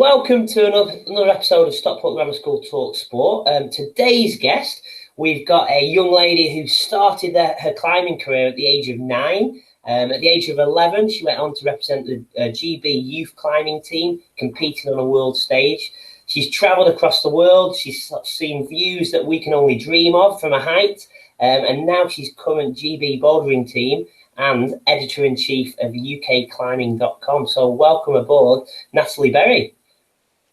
Welcome to another episode of Stockport Grammar School Talks Sport. Today's guest, we've got a young lady who started her climbing career at the age of 9. At the age of 11, she went on to represent the GB youth climbing team, competing on a world stage. She's travelled across the world. She's seen views that we can only dream of from a height. And now she's current GB bouldering team and editor-in-chief of UKclimbing.com. So welcome aboard, Natalie Berry.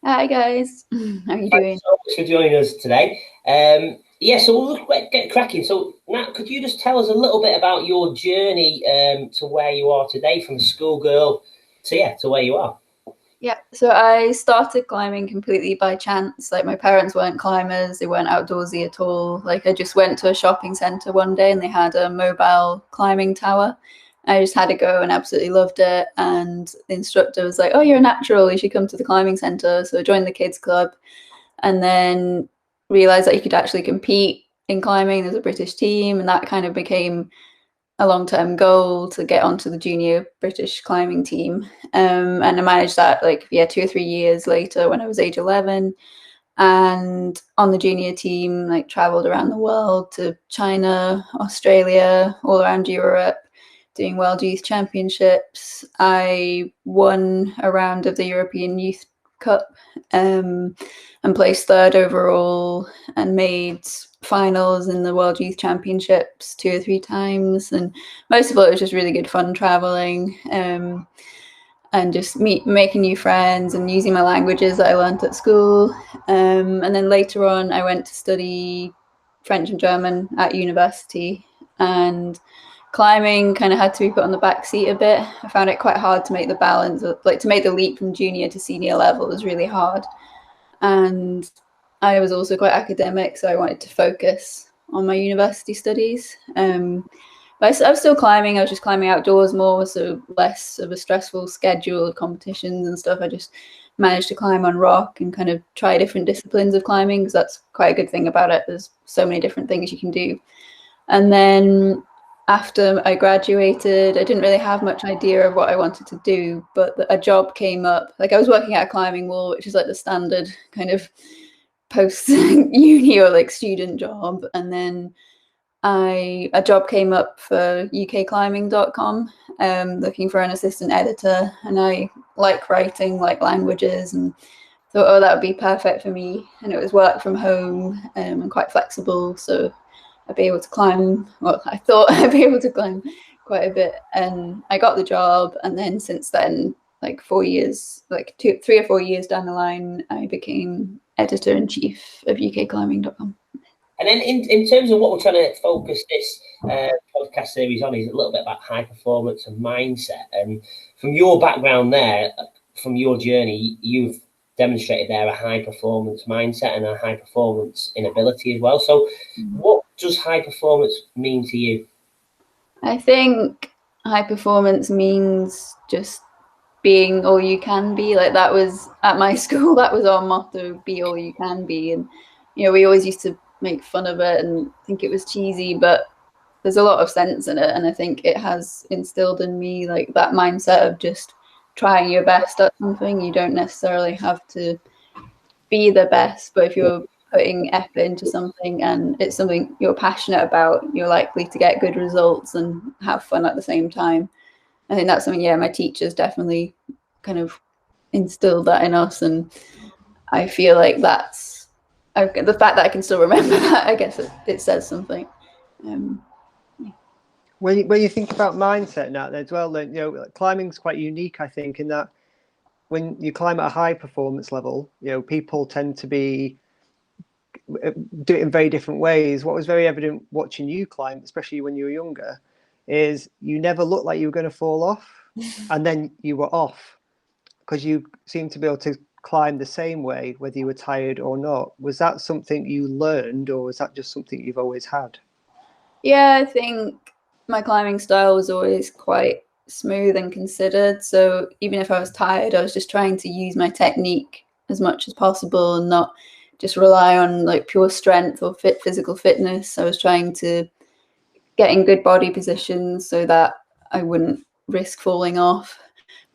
Hi guys, how are you doing? Thanks so much for joining us today. So we'll get cracking. So Nat, could you just tell us a little bit about your journey to where you are today, from schoolgirl to where you are? Yeah, so I started climbing completely by chance. Like, my parents weren't climbers, they weren't outdoorsy at all. Like, I just went to a shopping centre one day and they had a mobile climbing tower. I just had to go and absolutely loved it. And the instructor was like, "Oh, you're a natural, you should come to the climbing centre." So I joined the kids club and then realised that you could actually compete in climbing. There's a British team, and that kind of became a long-term goal to get onto the junior British climbing team. And I managed that 2 or 3 years later when I was age 11. And on the junior team, travelled around the world to China, Australia, all around Europe, doing World Youth Championships. I won a round of the European Youth Cup and placed 3rd overall, and made finals in the World Youth Championships 2 or 3 times. And most of all, it was just really good fun traveling and just making new friends and using my languages that I learnt at school. And then later on, I went to study French and German at university, and climbing kind of had to be put on the back seat a bit. I found it quite hard to make the balance of, to make the leap from junior to senior level was really hard. And I was also quite academic, so I wanted to focus on my university studies. But I was still climbing. I was just climbing outdoors more, so less of a stressful schedule of competitions and stuff. I just managed to climb on rock and kind of try different disciplines of climbing, because that's quite a good thing about it. There's so many different things you can do. And then after I graduated, I didn't really have much idea of what I wanted to do, but a job came up. I was working at a climbing wall, which is the standard kind of post-uni or student job. And then a job came up for UKclimbing.com, looking for an assistant editor. And I like writing, like languages, and thought, oh, that would be perfect for me. And it was work from home and quite flexible, so I'd be able to climb. Well, I thought I'd be able to climb quite a bit, and I got the job. And then since then, 4 years, 3 or 4 years down the line, I became editor-in-chief of UKclimbing.com. And then in terms of what we're trying to focus this podcast series on is a little bit about high performance and mindset. And from your background there, from your journey, you've demonstrated there a high performance mindset and a high performance inability as well. So what does high performance mean to you? I think high performance means just being all you can be. That was at my school, that was our motto, be all you can be. And we always used to make fun of it and think it was cheesy, but there's a lot of sense in it. And I think it has instilled in me that mindset of just trying your best at something. You don't necessarily have to be the best, but if you're putting effort into something and it's something you're passionate about, you're likely to get good results and have fun at the same time. I think that's something, my teachers definitely kind of instilled that in us. And I feel like that's the fact that I can still remember that, I guess it says something. When you think about mindset now as well, climbing's quite unique, I think, in that when you climb at a high performance level, people tend to do it in very different ways. What was very evident watching you climb, especially when you were younger, is you never looked like you were going to fall off, and then you were off, because you seemed to be able to climb the same way whether you were tired or not. Was that something you learned, or was that just something you've always had? Yeah, I think my climbing style was always quite smooth and considered. So even if I was tired, I was just trying to use my technique as much as possible and not just rely on pure strength or physical fitness. I was trying to get in good body positions so that I wouldn't risk falling off.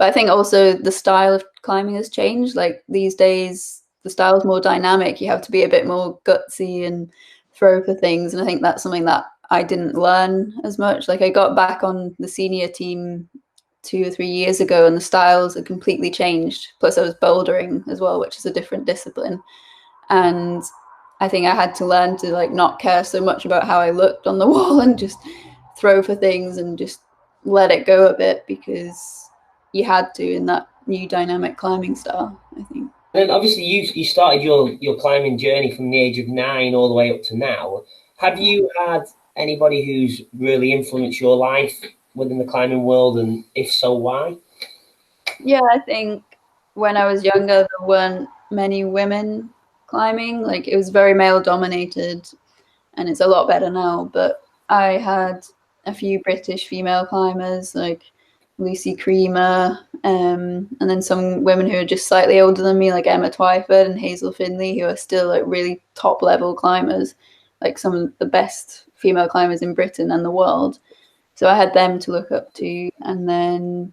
But I think also the style of climbing has changed. Like these days, the style is more dynamic. You have to be a bit more gutsy and throw for things. And I think that's something that I didn't learn as much. Like I got back on the senior team 2 or 3 years ago, and the styles had completely changed. Plus, I was bouldering as well, which is a different discipline. And I think I had to learn to like not care so much about how I looked on the wall and just throw for things and just let it go a bit, because you had to in that new dynamic climbing style, I think. And then obviously you started your climbing journey from the age of 9 all the way up to now. Have you had anybody who's really influenced your life within the climbing world, and if so, why? Yeah, I think when I was younger, there weren't many women climbing. Like it was very male dominated, and it's a lot better now. But I had a few British female climbers like Lucy Creamer, and then some women who are just slightly older than me, like Emma Twyford and Hazel Finley, who are still like really top level climbers, like some of the best female climbers in Britain and the world. So I had them to look up to, and then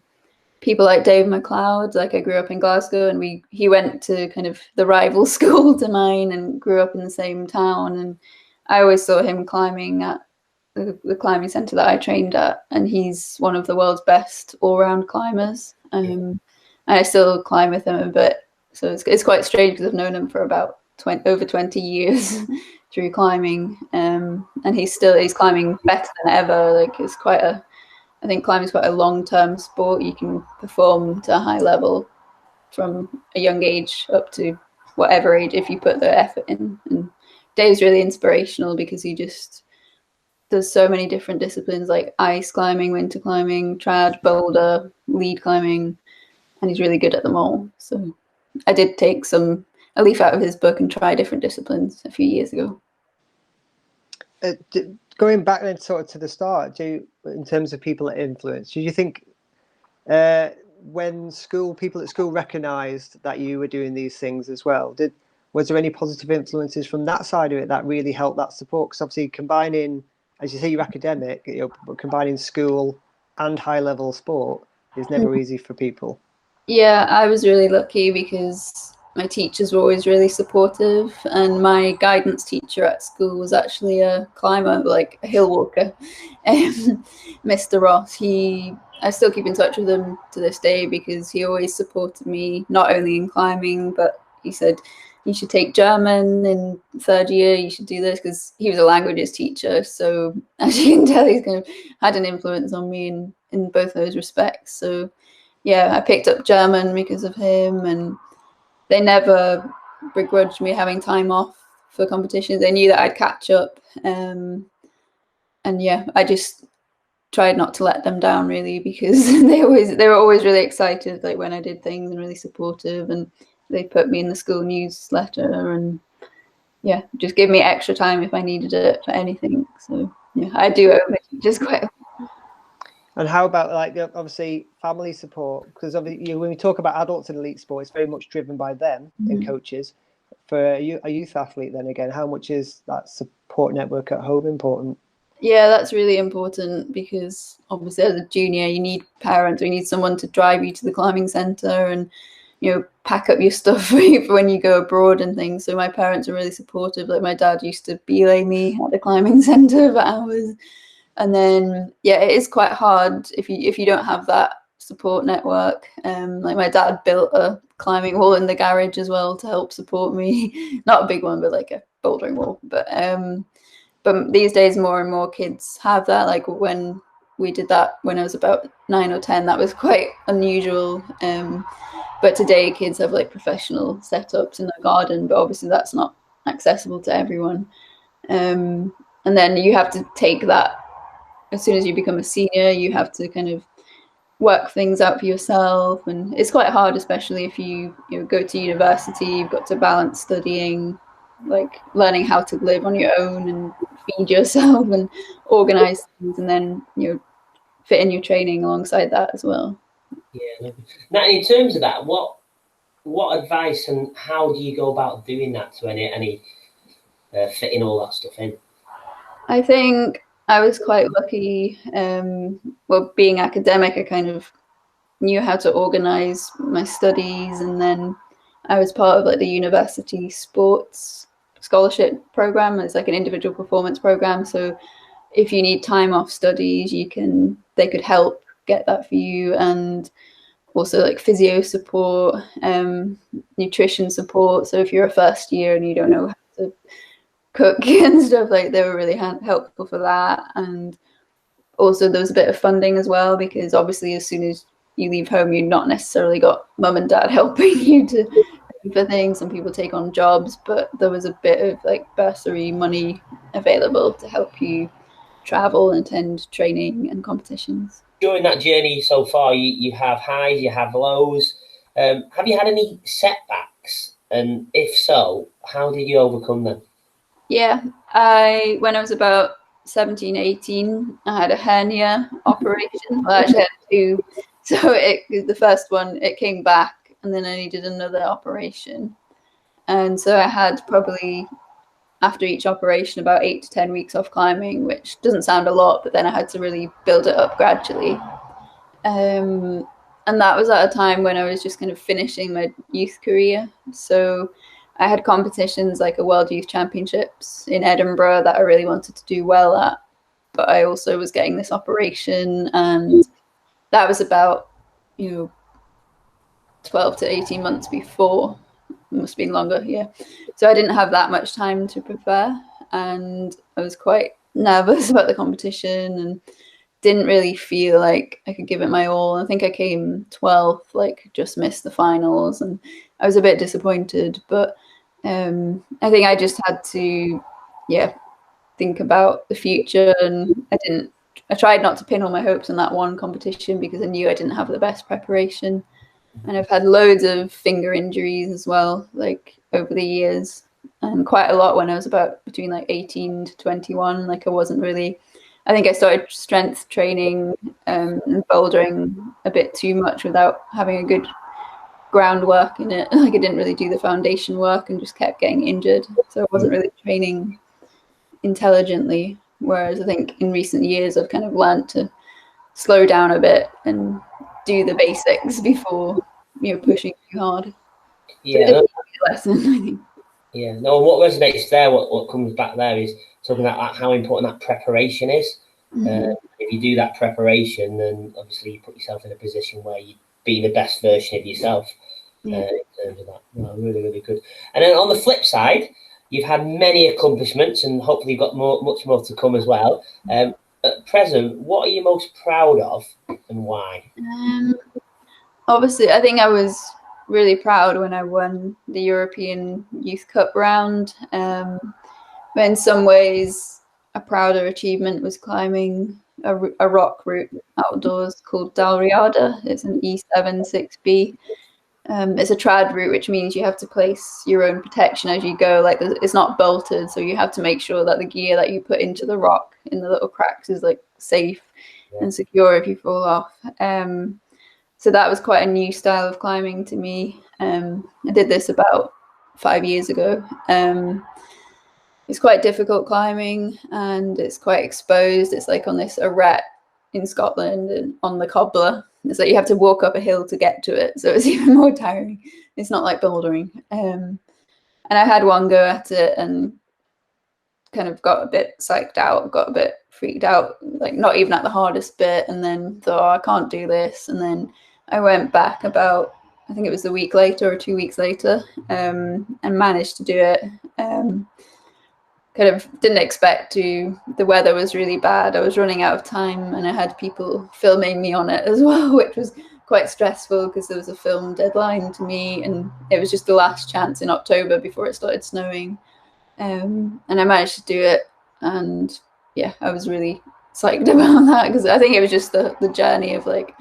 people like Dave McLeod. Like I grew up in Glasgow, and he went to kind of the rival school to mine and grew up in the same town, and I always saw him climbing at the climbing centre that I trained at, and he's one of the world's best all-round climbers. And I still climb with him a bit, so it's quite strange because I've known him for about over 20 years through climbing, and he's climbing better than ever. Like I think climbing is quite a long-term sport. You can perform to a high level from a young age up to whatever age if you put the effort in. And Dave's really inspirational because he just does so many different disciplines like ice climbing, winter climbing, trad, boulder, lead climbing, and he's really good at them all. So I did take a leaf out of his book and try different disciplines a few years ago. Going back then sort of to the start, in terms of people that influence, do you think when people at school recognised that you were doing these things as well, was there any positive influences from that side of it that really helped that support? Because obviously combining, as you say, you're academic, combining school and high level sport is never easy for people. Yeah, I was really lucky because my teachers were always really supportive, and my guidance teacher at school was actually a climber, like a hill walker, Mr. Ross. I still keep in touch with him to this day because he always supported me, not only in climbing, but he said, you should take German in 3rd year, you should do this, because he was a languages teacher. So as you can tell, he's kind of had an influence on me in both those respects. So yeah, I picked up German because of him, and they never begrudged me having time off for competitions. They knew that I'd catch up. And yeah, I just tried not to let them down really, because they were always really excited like when I did things, and really supportive, and they put me in the school newsletter, and yeah, just give me extra time if I needed it for anything. So yeah, I do owe my teachers quite a lot. And how about like obviously family support? Because obviously when we talk about adults in elite sport, it's very much driven by them and coaches. For a youth athlete, then again, how much is that support network at home important? Yeah, that's really important, because obviously as a junior, you need parents, or you need someone to drive you to the climbing centre and, pack up your stuff for when you go abroad and things. So my parents are really supportive. Like my dad used to belay me at the climbing centre for hours. And then, yeah, it is quite hard if you don't have that support network. Like my dad built a climbing wall in the garage as well to help support me. Not a big one, but like a bouldering wall. But these days, more and more kids have that. Like when we did that when I was about 9 or 10, that was quite unusual. But today, kids have like professional setups in their garden, but obviously that's not accessible to everyone. And then you have to take that as soon as you become a senior. You have to kind of work things out for yourself, and it's quite hard, especially if you go to university. You've got to balance studying, like learning how to live on your own and feed yourself and organize things, and then fit in your training alongside that as well. Yeah. Now, in terms of that, what advice and how do you go about doing that to any fitting all that stuff in? I think I was quite lucky. Well, being academic, I kind of knew how to organize my studies, and then I was part of like the university sports scholarship program. It's like an individual performance program, so if you need time off studies, they could help get that for you. And also like physio support, nutrition support. So if you're a first year and you don't know how to cook and stuff, like they were really helpful for that. And also there was a bit of funding as well, because obviously as soon as you leave home, you've not necessarily got mum and dad helping you to pay for things. Some people take on jobs, but there was a bit of like bursary money available to help you travel and attend training and competitions. During that journey so far, you have highs, you have lows. Have you had any setbacks? And if so, how did you overcome them? Yeah, when I was about 17, 18, I had a hernia operation. Well, I actually had two. So the first one, it came back, and then I needed another operation. And so I had probably, after each operation, about 8 to 10 weeks off climbing, which doesn't sound a lot, but then I had to really build it up gradually. And that was at a time when I was just kind of finishing my youth career. So I had competitions like a World Youth Championships in Edinburgh that I really wanted to do well at, but I also was getting this operation, and that was about 12 to 18 months before. It must have been longer, yeah. So I didn't have that much time to prepare, and I was quite nervous about the competition and didn't really feel like I could give it my all. I think I came 12th, like just missed the finals, and I was a bit disappointed, but I think I just had to think about the future, and I tried not to pin all my hopes on that one competition because I knew I didn't have the best preparation. And I've had loads of finger injuries as well, like over the years, and quite a lot when I was about between like 18 to 21. Like I think I started strength training and bouldering a bit too much without having a good groundwork in it. Like I didn't really do the foundation work and just kept getting injured. So I wasn't really training intelligently. Whereas I think in recent years, I've kind of learned to slow down a bit and do the basics before pushing too hard. Yeah, so a lesson, I think. Yeah, no. What resonates there, what comes back there, is talking about how important that preparation is. Mm-hmm. If you do that preparation, then obviously you put yourself in a position where you be the best version of yourself. In terms of that, no, really, really good. And then on the flip side, you've had many accomplishments, and hopefully you've got much more to come as well. At present, what are you most proud of, and why? Obviously, I think I was really proud when I won the European Youth Cup round. But in some ways, a prouder achievement was climbing a rock route outdoors called Dalriada. It's an E7 6B. It's a trad route, which means you have to place your own protection as you go. Like it's not bolted, so you have to make sure that the gear that you put into the rock in the little cracks is like safe and secure if you fall off. So that was quite a new style of climbing to me. I did this about 5 years ago. It's quite difficult climbing, and it's quite exposed. It's like on this arete in Scotland and on the cobbler. It's like you have to walk up a hill to get to it, so it's even more tiring. It's not like bouldering. And I had one go at it and kind of got a bit psyched out, got a bit freaked out, like not even at the hardest bit, and then thought, I can't do this. And then I went back about, I think it was a week later or 2 weeks later, and managed to do it. Kind of didn't expect to. The weather was really bad. I was running out of time, and I had people filming me on it as well, which was quite stressful because there was a film deadline to me, and it was just the last chance in October before it started snowing. And I managed to do it, and I was really psyched about that because I think it was just the journey of like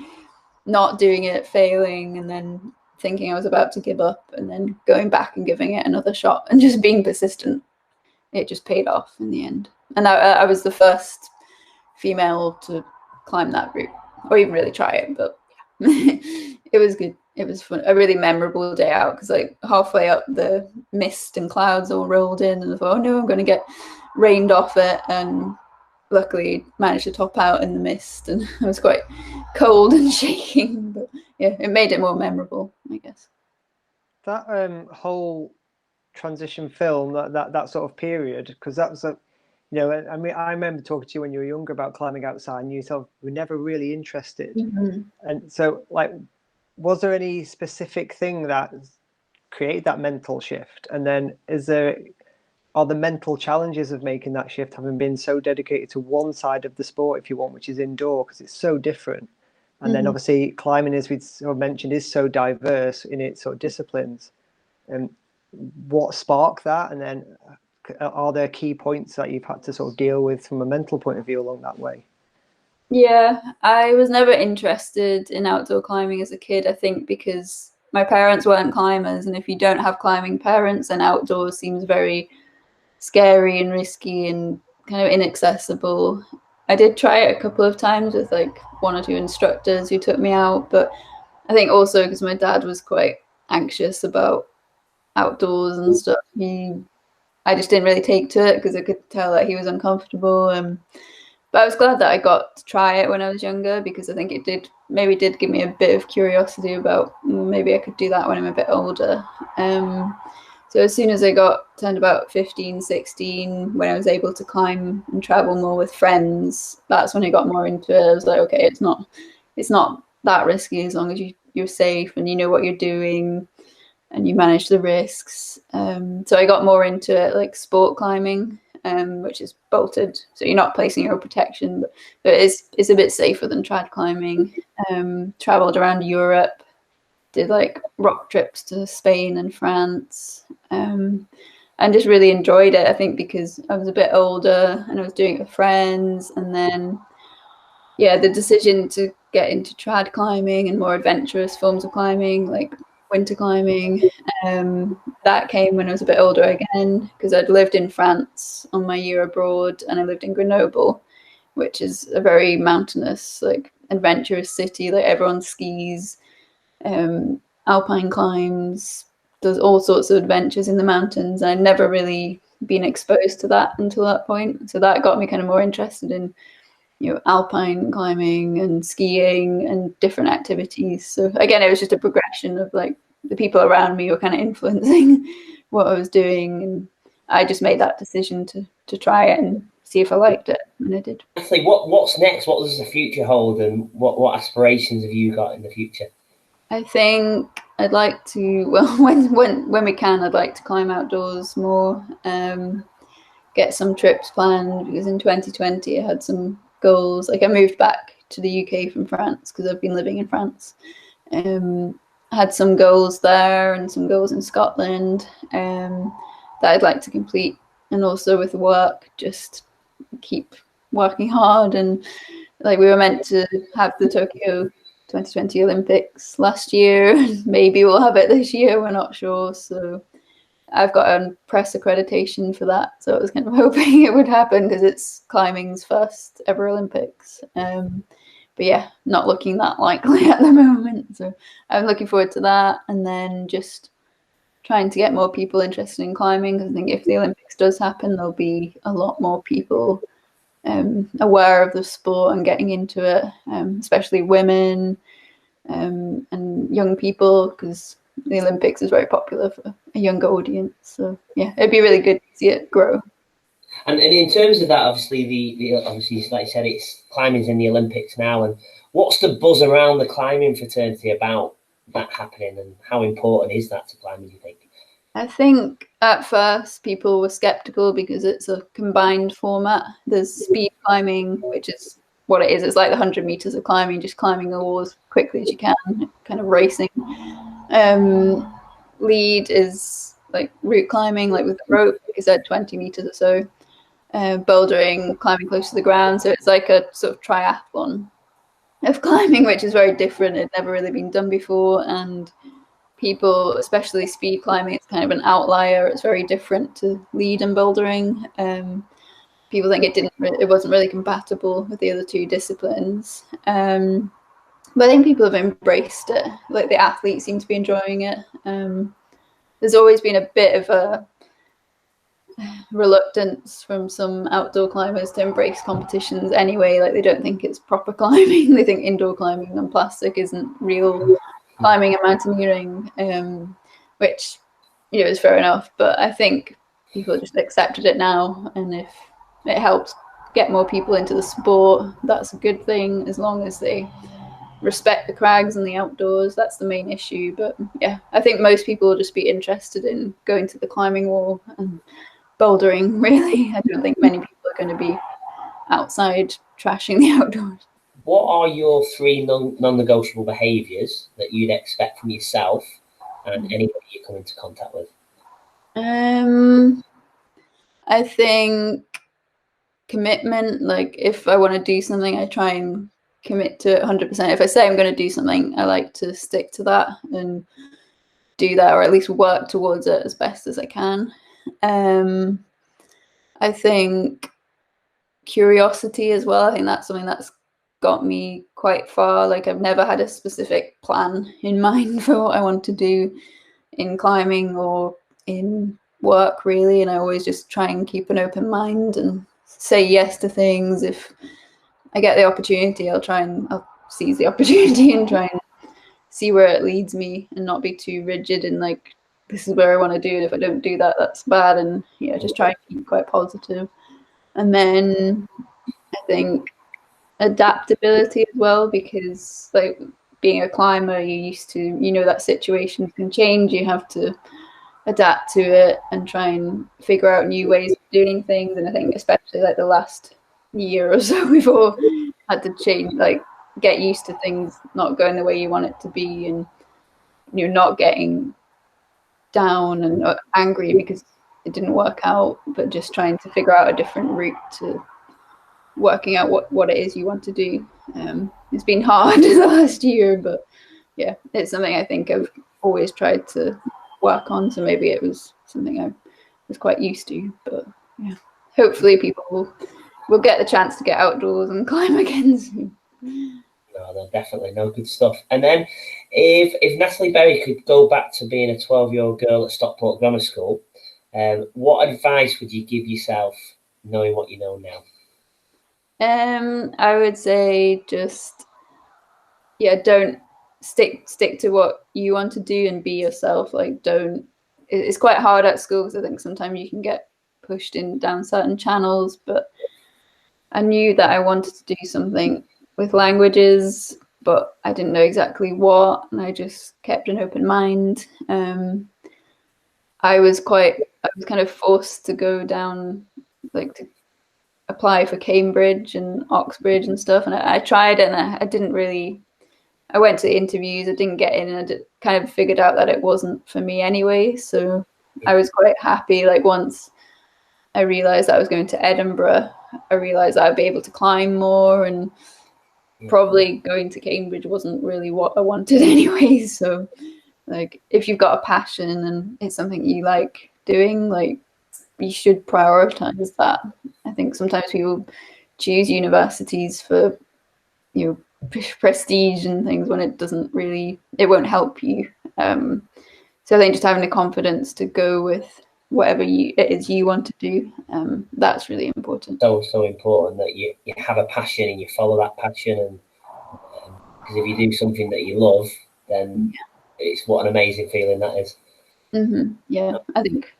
not doing it, failing, and then thinking I was about to give up, and then going back and giving it another shot and just being persistent. It just paid off in the end. And I was the first female to climb that route, or even really try it, but it was good. It was fun. A really memorable day out because like halfway up the mist and clouds all rolled in, and I thought, oh no, I'm going to get rained off it. And luckily managed to top out in the mist, and I was quite cold and shaking, but yeah, it made it more memorable, I guess. That whole transition film, that sort of period, because that was I mean, I remember talking to you when you were younger about climbing outside, and you sort of were never really interested. Mm-hmm. And so, like, was there any specific thing that created that mental shift? And then are the mental challenges of making that shift, having been so dedicated to one side of the sport, if you want, which is indoor, because it's so different. And then obviously climbing, as we sort of mentioned, is so diverse in its sort of disciplines. And what sparked that? And then are there key points that you've had to sort of deal with from a mental point of view along that way? Yeah, I was never interested in outdoor climbing as a kid, I think because my parents weren't climbers, and if you don't have climbing parents, then outdoors seems very scary and risky and kind of inaccessible. I did try it a couple of times with like one or two instructors who took me out, but I think also because my dad was quite anxious about outdoors and stuff, I just didn't really take to it because I could tell that he was uncomfortable. But I was glad that I got to try it when I was younger, because I think it did give me a bit of curiosity about maybe I could do that when I'm a bit older. So as soon as I turned about 15, 16, when I was able to climb and travel more with friends, that's when I got more into it. I was like, okay, it's not that risky as long as you're safe and you know what you're doing and you manage the risks. So I got more into it, like sport climbing, which is bolted, so you're not placing your protection, but it's a bit safer than trad climbing. Traveled around Europe, did like rock trips to Spain and France, and just really enjoyed it. I think because I was a bit older and I was doing it with friends, and then the decision to get into trad climbing and more adventurous forms of climbing, like winter climbing, that came when I was a bit older again, because I'd lived in France on my year abroad, and I lived in Grenoble, which is a very mountainous, like adventurous city. Like everyone skis, alpine climbs, does all sorts of adventures in the mountains. I'd never really been exposed to that until that point, so that got me kind of more interested in alpine climbing and skiing and different activities. So again, it was just a progression of like the people around me were kind of influencing what I was doing, and I just made that decision to try it and see if I liked it, and I did. Natalie, what's next? What does the future hold, and what aspirations have you got in the future? I think I'd like to, well, when we can, I'd like to climb outdoors more, get some trips planned, because in 2020 I had some goals. Like I moved back to the UK from France because I've been living in France. I had some goals there and some goals in Scotland that I'd like to complete, and also with work, just keep working hard. And like we were meant to have the Tokyo 2020 Olympics last year, maybe we'll have it this year, we're not sure. So I've got a press accreditation for that, so I was kind of hoping it would happen because it's climbing's first ever Olympics. But yeah, not looking that likely at the moment. So I'm looking forward to that, and then just trying to get more people interested in climbing, because I think if the Olympics does happen, there'll be a lot more people aware of the sport and getting into it, especially women and young people, because the Olympics is very popular for a younger audience. So yeah, it'd be really good to see it grow. And in terms of that, obviously, obviously, like you said, it's climbing's in the Olympics now. And what's the buzz around the climbing fraternity about that happening, and how important is that to climbing, do you think? I think at first people were skeptical because it's a combined format. There's speed climbing, which is what it is. It's like the 100 meters of climbing, just climbing the walls as quickly as you can, kind of racing. Lead is like route climbing, like with the rope, like I said, 20 meters or so. Bouldering, climbing close to the ground. So it's like a sort of triathlon of climbing, which is very different. It's never really been done before, and people, especially speed climbing, it's kind of an outlier. It's very different to lead and bouldering. People think it wasn't really compatible with the other two disciplines. But I think people have embraced it. Like the athletes seem to be enjoying it. There's always been a bit of reluctance from some outdoor climbers to embrace competitions anyway. Like they don't think it's proper climbing. They think indoor climbing on plastic isn't real climbing and mountaineering, which, you know, is fair enough. But I think people just accepted it now, and if it helps get more people into the sport, that's a good thing, as long as they respect the crags and the outdoors. That's the main issue. But yeah, I think most people will just be interested in going to the climbing wall and bouldering, really. I don't think many people are going to be outside trashing the outdoors. What are your 3 non-negotiable behaviours that you'd expect from yourself and anybody you come into contact with? I think commitment. Like if I want to do something, I try and commit to it 100%. If I say I'm going to do something, I like to stick to that and do that, or at least work towards it as best as I can. I think curiosity as well. I think that's something that's got me quite far. Like I've never had a specific plan in mind for what I want to do in climbing or in work, really, and I always just try and keep an open mind and say yes to things. If I get the opportunity, I'll seize the opportunity and try and see where it leads me, and not be too rigid and like, this is where I want to do, and if I don't do that, that's bad. And yeah, just try and keep quite positive. And then I think adaptability as well, because like being a climber, you're used to, you know, that situations can change. You have to adapt to it and try and figure out new ways of doing things. And I think especially like the last year or so, we've all had to change, like get used to things not going the way you want it to be, and you're not getting down and angry because it didn't work out, but just trying to figure out a different route to working out what it is you want to do. It's been hard the last year, but yeah, it's something I think I've always tried to work on, so maybe it was something I was quite used to. But yeah, hopefully people will get the chance to get outdoors and climb again soon. No, definitely. No, good stuff. And then if Natalie Berry could go back to being a 12-year-old girl at Stockport Grammar School, what advice would you give yourself knowing what you know now? I would say just, don't stick to what you want to do and be yourself. Like it's quite hard at school because I think sometimes you can get pushed down certain channels, but I knew that I wanted to do something with languages, but I didn't know exactly what, and I just kept an open mind. I was kind of forced to go down, like to apply for Cambridge and Oxbridge and stuff, and I tried it, and I didn't really. I went to the interviews, I didn't get in, and I kind of figured out that it wasn't for me anyway. So I was quite happy. Like once I realised I was going to Edinburgh, I realised I'd be able to climb more, and probably going to Cambridge wasn't really what I wanted anyway. So like if you've got a passion and it's something you like doing, like you should prioritize that. I think sometimes people choose universities for, you know, prestige and things when it won't help you. So I think just having the confidence to go with whatever it is you want to do, that's really important. So important that you have a passion and you follow that passion, and because if you do something that you love, then it's what an amazing feeling that is. Yeah, I think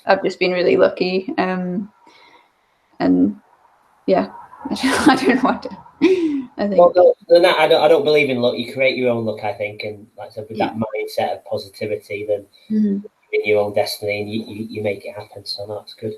I've just been really lucky, and yeah, I don't know what to. I think. Well, I don't believe in luck. You create your own luck, I think, and like I said, with that mindset of positivity, then in your own destiny, and you make it happen. So that's good.